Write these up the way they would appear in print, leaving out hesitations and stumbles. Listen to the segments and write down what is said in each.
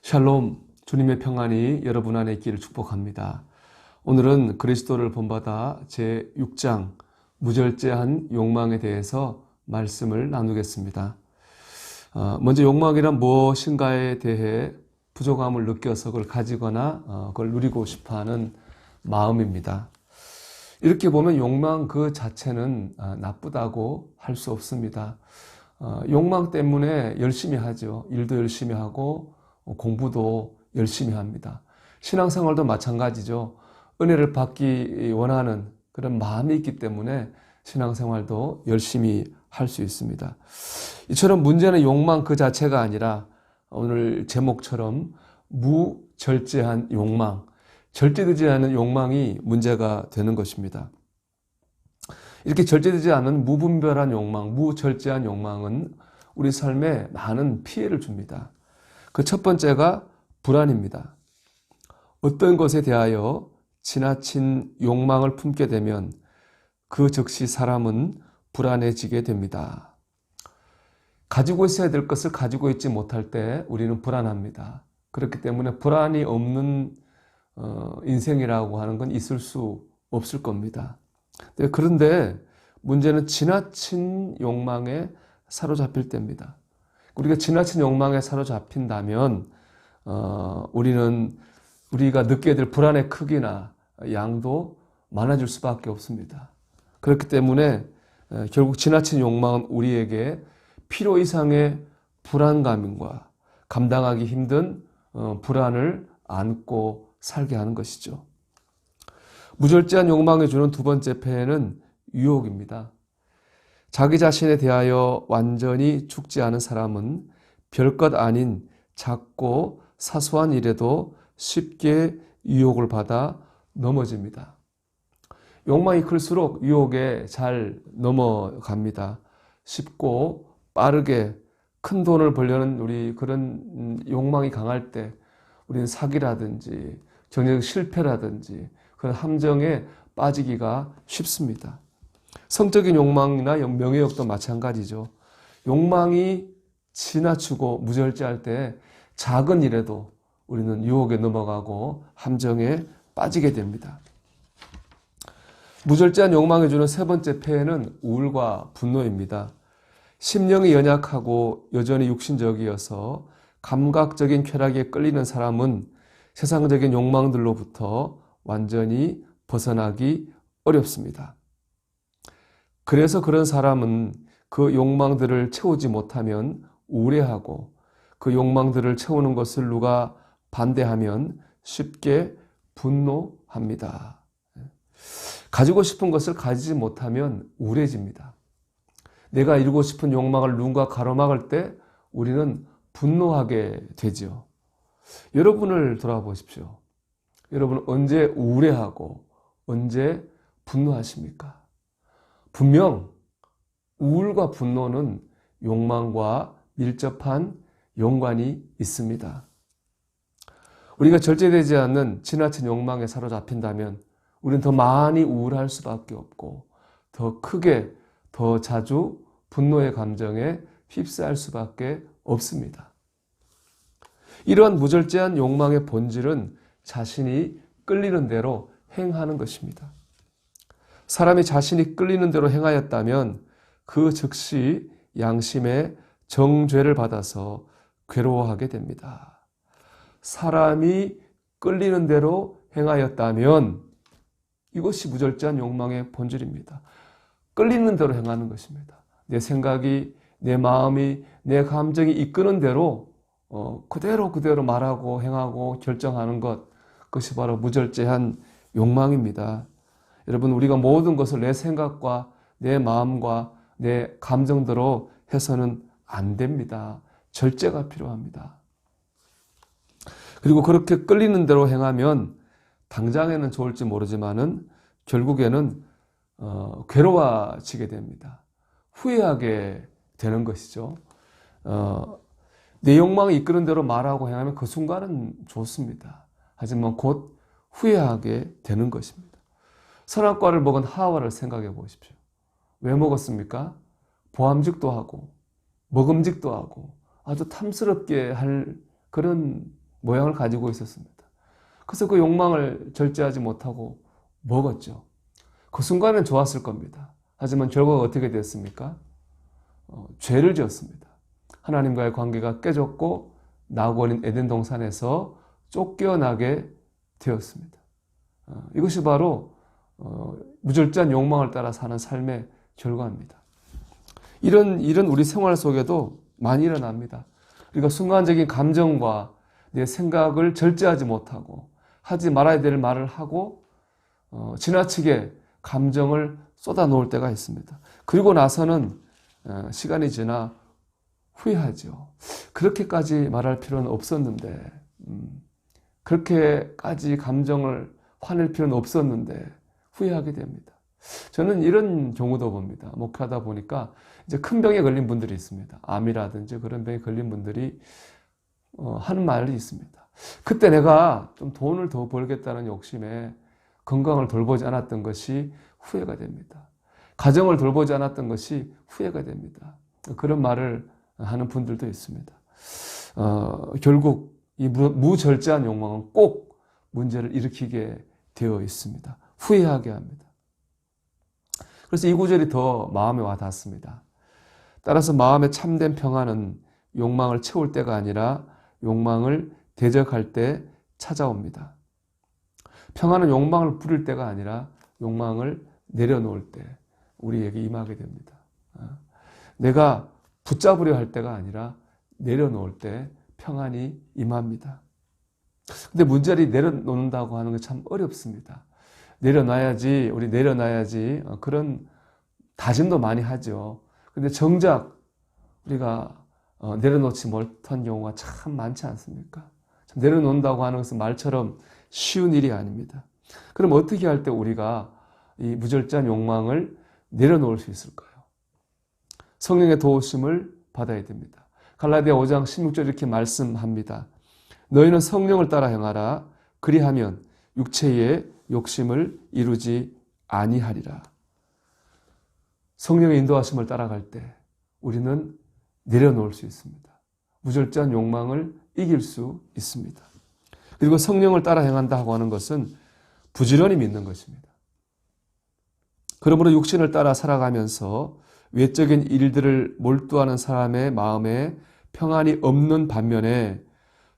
샬롬, 주님의 평안이 여러분 안에 있기를 축복합니다. 오늘은 그리스도를 본받아 제6장 무절제한 욕망에 대해서 말씀을 나누겠습니다. 먼저 욕망이란 무엇인가에 대해 부족함을 느껴서 그걸 가지거나 그걸 누리고 싶어하는 마음입니다. 이렇게 보면 욕망 그 자체는 나쁘다고 할 수 없습니다. 욕망 때문에 열심히 하죠. 일도 열심히 하고 공부도 열심히 합니다. 신앙생활도 마찬가지죠. 은혜를 받기 원하는 그런 마음이 있기 때문에 신앙생활도 열심히 할 수 있습니다. 이처럼 문제는 욕망 그 자체가 아니라 오늘 제목처럼 무절제한 욕망, 절제되지 않은 욕망이 문제가 되는 것입니다. 이렇게 절제되지 않은 무분별한 욕망, 무절제한 욕망은 우리 삶에 많은 피해를 줍니다. 그 첫 번째가 불안입니다. 어떤 것에 대하여 지나친 욕망을 품게 되면 그 즉시 사람은 불안해지게 됩니다. 가지고 있어야 될 것을 가지고 있지 못할 때 우리는 불안합니다. 그렇기 때문에 불안이 없는 인생이라고 하는 건 있을 수 없을 겁니다. 그런데 문제는 지나친 욕망에 사로잡힐 때입니다. 우리가 지나친 욕망에 사로잡힌다면 우리가 느끼게 될 불안의 크기나 양도 많아질 수밖에 없습니다. 그렇기 때문에 결국 지나친 욕망은 우리에게 필요 이상의 불안감과 감당하기 힘든 불안을 안고 살게 하는 것이죠. 무절제한 욕망이 주는 두 번째 폐해는 유혹입니다. 자기 자신에 대하여 완전히 죽지 않은 사람은 별것 아닌 작고 사소한 일에도 쉽게 유혹을 받아 넘어집니다. 욕망이 클수록 유혹에 잘 넘어갑니다. 쉽고 빠르게 큰 돈을 벌려는 우리 그런 욕망이 강할 때 우리는 사기라든지 경제적 실패라든지 그런 함정에 빠지기가 쉽습니다. 성적인 욕망이나 명예욕도 마찬가지죠. 욕망이 지나치고 무절제할 때 작은 일에도 우리는 유혹에 넘어가고 함정에 빠지게 됩니다. 무절제한 욕망이 주는 세 번째 폐해는 우울과 분노입니다. 심령이 연약하고 여전히 육신적이어서 감각적인 쾌락에 끌리는 사람은 세상적인 욕망들로부터 완전히 벗어나기 어렵습니다. 그래서 그런 사람은 그 욕망들을 채우지 못하면 우울해하고 그 욕망들을 채우는 것을 누가 반대하면 쉽게 분노합니다. 가지고 싶은 것을 가지지 못하면 우울해집니다. 내가 이루고 싶은 욕망을 누군가 가로막을 때 우리는 분노하게 되죠. 여러분을 돌아보십시오. 여러분 언제 우울해하고 언제 분노하십니까? 분명 우울과 분노는 욕망과 밀접한 연관이 있습니다. 우리가 절제되지 않는 지나친 욕망에 사로잡힌다면 우리는 더 많이 우울할 수밖에 없고 더 크게 더 자주 분노의 감정에 휩싸일 수밖에 없습니다. 이러한 무절제한 욕망의 본질은 자신이 끌리는 대로 행하는 것입니다. 사람이 자신이 끌리는 대로 행하였다면 그 즉시 양심의 정죄를 받아서 괴로워하게 됩니다. 사람이 끌리는 대로 행하였다면 이것이 무절제한 욕망의 본질입니다. 끌리는 대로 행하는 것입니다. 내 생각이, 내 마음이, 내 감정이 이끄는 대로 그대로 말하고 행하고 결정하는 것, 그것이 바로 무절제한 욕망입니다. 여러분, 우리가 모든 것을 내 생각과 내 마음과 내 감정대로 해서는 안 됩니다. 절제가 필요합니다. 그리고 그렇게 끌리는 대로 행하면 당장에는 좋을지 모르지만은 결국에는 괴로워지게 됩니다. 후회하게 되는 것이죠. 내 욕망이 이끄는 대로 말하고 행하면 그 순간은 좋습니다. 하지만 곧 후회하게 되는 것입니다. 선악과를 먹은 하와를 생각해 보십시오. 왜 먹었습니까? 보암직도 하고 먹음직도 하고 아주 탐스럽게 할 그런 모양을 가지고 있었습니다. 그래서 그 욕망을 절제하지 못하고 먹었죠. 그 순간은 좋았을 겁니다. 하지만 결과가 어떻게 됐습니까? 죄를 지었습니다. 하나님과의 관계가 깨졌고 낙원인 에덴 동산에서 쫓겨나게 되었습니다. 이것이 바로 무절제한 욕망을 따라 사는 삶의 결과입니다. 이런 우리 생활 속에도 많이 일어납니다. 우리가 순간적인 감정과 내 생각을 절제하지 못하고 하지 말아야 될 말을 하고 지나치게 감정을 쏟아놓을 때가 있습니다. 그리고 나서는 시간이 지나 후회하죠. 그렇게까지 말할 필요는 없었는데, 그렇게까지 감정을 화낼 필요는 없었는데 후회하게 됩니다. 저는 이런 경우도 봅니다. 목회하다 보니까 이제 큰 병에 걸린 분들이 있습니다. 암이라든지 그런 병에 걸린 분들이 하는 말이 있습니다. 그때 내가 좀 돈을 더 벌겠다는 욕심에 건강을 돌보지 않았던 것이 후회가 됩니다. 가정을 돌보지 않았던 것이 후회가 됩니다. 그런 말을 하는 분들도 있습니다. 결국 이 무절제한 욕망은 꼭 문제를 일으키게 되어 있습니다. 후회하게 합니다. 그래서 이 구절이 더 마음에 와 닿습니다. 따라서 마음의 참된 평안은 욕망을 채울 때가 아니라 욕망을 대적할 때 찾아옵니다. 평안은 욕망을 부릴 때가 아니라 욕망을 내려놓을 때 우리에게 임하게 됩니다. 내가 붙잡으려 할 때가 아니라 내려놓을 때 평안이 임합니다. 근데 문제를 내려놓는다고 하는 게 참 어렵습니다. 내려놔야지, 우리 내려놔야지, 그런 다짐도 많이 하죠. 근데 정작 우리가 내려놓지 못한 경우가 참 많지 않습니까? 참 내려놓는다고 하는 것은 말처럼 쉬운 일이 아닙니다. 그럼 어떻게 할 때 우리가 이 무절제한 욕망을 내려놓을 수 있을까요? 성령의 도우심을 받아야 됩니다. 갈라디아 5장 16절 이렇게 말씀합니다. 너희는 성령을 따라 행하라. 그리하면 육체의 욕심을 이루지 아니하리라. 성령의 인도하심을 따라갈 때 우리는 내려놓을 수 있습니다. 무절제한 욕망을 이길 수 있습니다. 그리고 성령을 따라 행한다고 하는 것은 부지런히 믿는 것입니다. 그러므로 육신을 따라 살아가면서 외적인 일들을 몰두하는 사람의 마음에 평안이 없는 반면에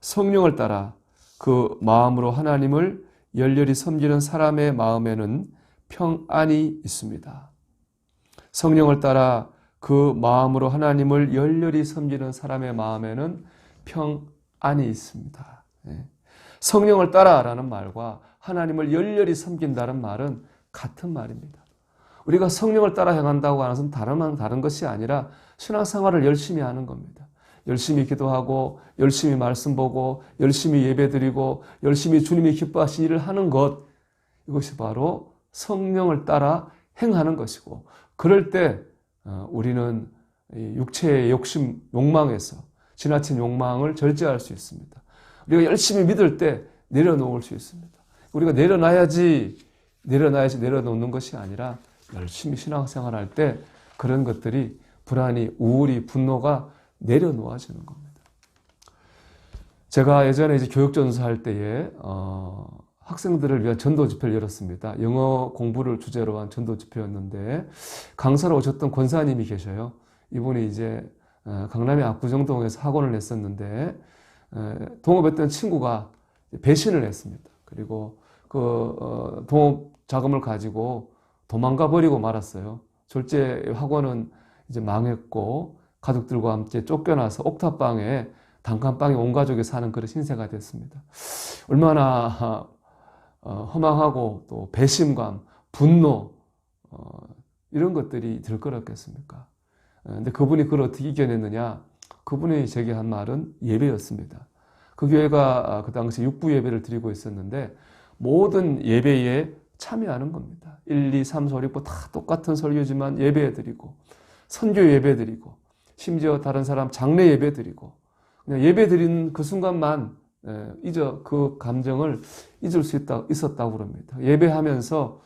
성령을 따라 그 마음으로 하나님을 열렬히 섬기는 사람의 마음에는 평안이 있습니다. 성령을 따라 그 마음으로 하나님을 열렬히 섬기는 사람의 마음에는 평안이 있습니다. 성령을 따라라는 말과 하나님을 열렬히 섬긴다는 말은 같은 말입니다. 우리가 성령을 따라 행한다고 하는 것은 다른 것이 아니라 신앙생활을 열심히 하는 겁니다. 열심히 기도하고 열심히 말씀 보고 열심히 예배드리고 열심히 주님이 기뻐하신 일을 하는 것, 이것이 바로 성령을 따라 행하는 것이고, 그럴 때 우리는 육체의 욕심, 욕망에서 지나친 욕망을 절제할 수 있습니다. 우리가 열심히 믿을 때 내려놓을 수 있습니다. 우리가 내려놔야지 내려놓는 것이 아니라 열심히 신앙생활할 때 그런 것들이 불안이, 우울이, 분노가 내려놓아지는 겁니다. 제가 예전에 이제 교육전수 할 때에 학생들을 위한 전도 집회를 열었습니다. 영어 공부를 주제로 한 전도 집회였는데 강사로 오셨던 권사님이 계셔요. 이분이 이제 강남의 압구정동에서 학원을 냈었는데 동업했던 친구가 배신을 했습니다. 그리고 그 동업 자금을 가지고 도망가 버리고 말았어요. 졸제 학원은 이제 망했고 가족들과 함께 쫓겨나서 옥탑방에 단칸방에 온 가족이 사는 그런 신세가 됐습니다. 얼마나 허망하고 또 배신감, 분노 이런 것들이 들끓었겠습니까? 근데 그분이 그걸 어떻게 이겨냈느냐? 그분이 제게 한 말은 예배였습니다. 그 교회가 그 당시 육부 예배를 드리고 있었는데 모든 예배에 참여하는 겁니다. 1, 2, 3, 4, 5, 6, 다 똑같은 설교지만 예배 드리고 선교 예배 드리고 심지어 다른 사람 장례 예배 드리고 그냥 예배 드리는 그 순간만 그 감정을 잊을 수 있었다고 그럽니다. 예배하면서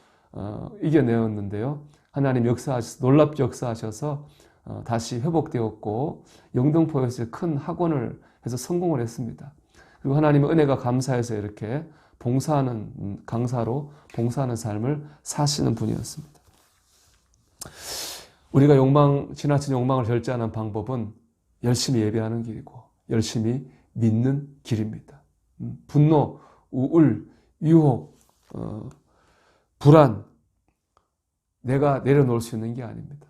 이겨내었는데요. 하나님 놀랍게 역사하셔서 다시 회복되었고 영등포에서 큰 학원을 해서 성공을 했습니다. 그리고 하나님의 은혜가 감사해서 이렇게 봉사하는 강사로 봉사하는 삶을 사시는 분이었습니다. 우리가 지나친 욕망을 절제하는 방법은 열심히 예배하는 길이고 열심히 믿는 길입니다. 분노, 우울, 유혹, 불안, 내가 내려놓을 수 있는 게 아닙니다.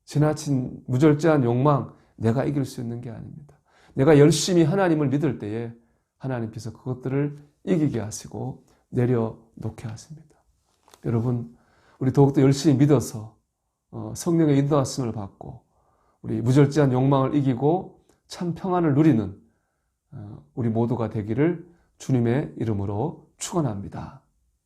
지나친 무절제한 욕망, 내가 이길 수 있는 게 아닙니다. 내가 열심히 하나님을 믿을 때에 하나님께서 그것들을 이기게 하시고 내려놓게 하십니다. 여러분, 우리 더욱더 열심히 믿어서 성령의 인도하심을 받고 우리 무절제한 욕망을 이기고 참 평안을 누리는 우리 모두가 되기를 주님의 이름으로 축원합니다.